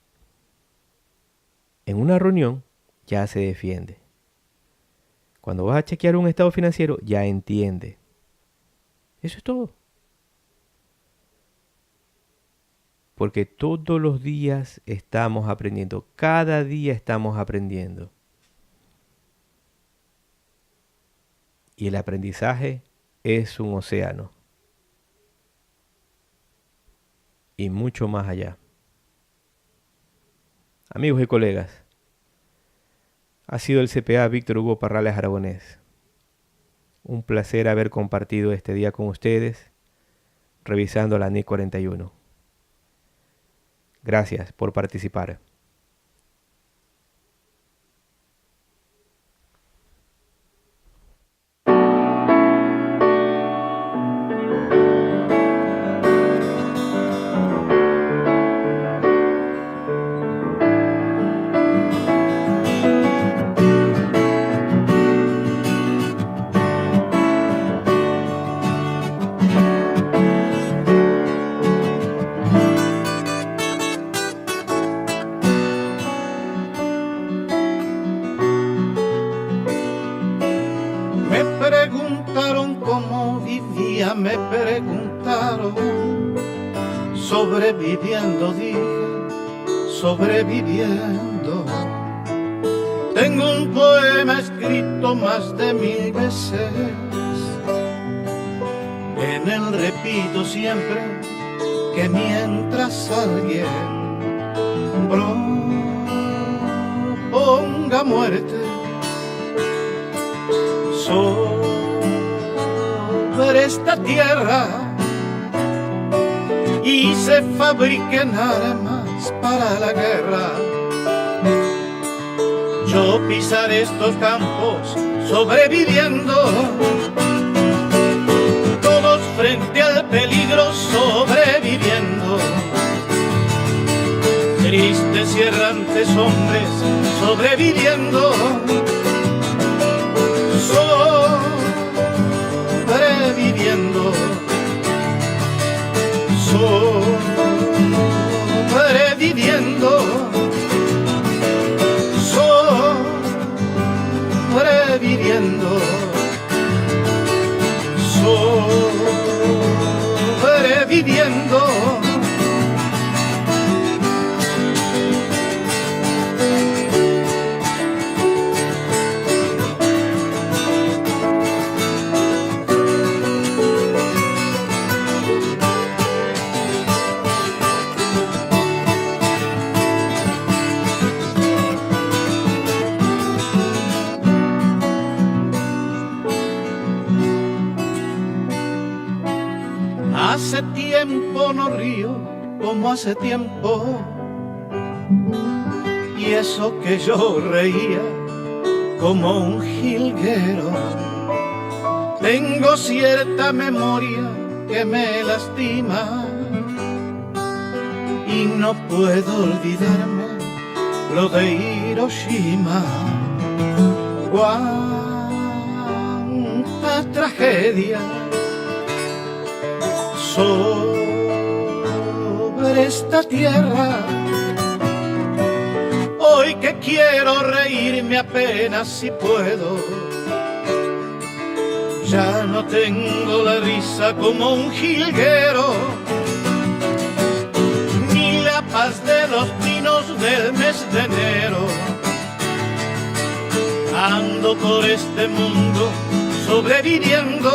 en una reunión ya se defiende. Cuando vas a chequear un estado financiero, ya entiende. Eso es todo. Porque todos los días estamos aprendiendo. Cada día estamos aprendiendo. Y el aprendizaje es un océano. Y mucho más allá. Amigos y colegas, ha sido el CPA Víctor Hugo Parrales Aragonés. Un placer haber compartido este día con ustedes, revisando la NIC 41. Gracias por participar. Me preguntaron, sobreviviendo, dije, sobreviviendo. Tengo un poema escrito más de 1000 veces. En él repito siempre que mientras alguien proponga muerte sobre esta tierra y se fabriquen armas para la guerra, yo pisaré estos campos sobreviviendo, todos frente al peligro sobreviviendo, tristes y errantes hombres sobreviviendo, sobreviviendo, sobreviviendo, sobreviviendo, sobreviviendo. Hace tiempo no río como hace tiempo, y eso que yo reía como un jilguero. Tengo cierta memoria que me lastima y no puedo olvidarme lo de Hiroshima. Cuánta tragedia sobre esta tierra. Hoy que quiero reírme apenas si puedo, ya no tengo la risa como un jilguero, ni la paz de los pinos del mes de enero. Ando por este mundo sobreviviendo,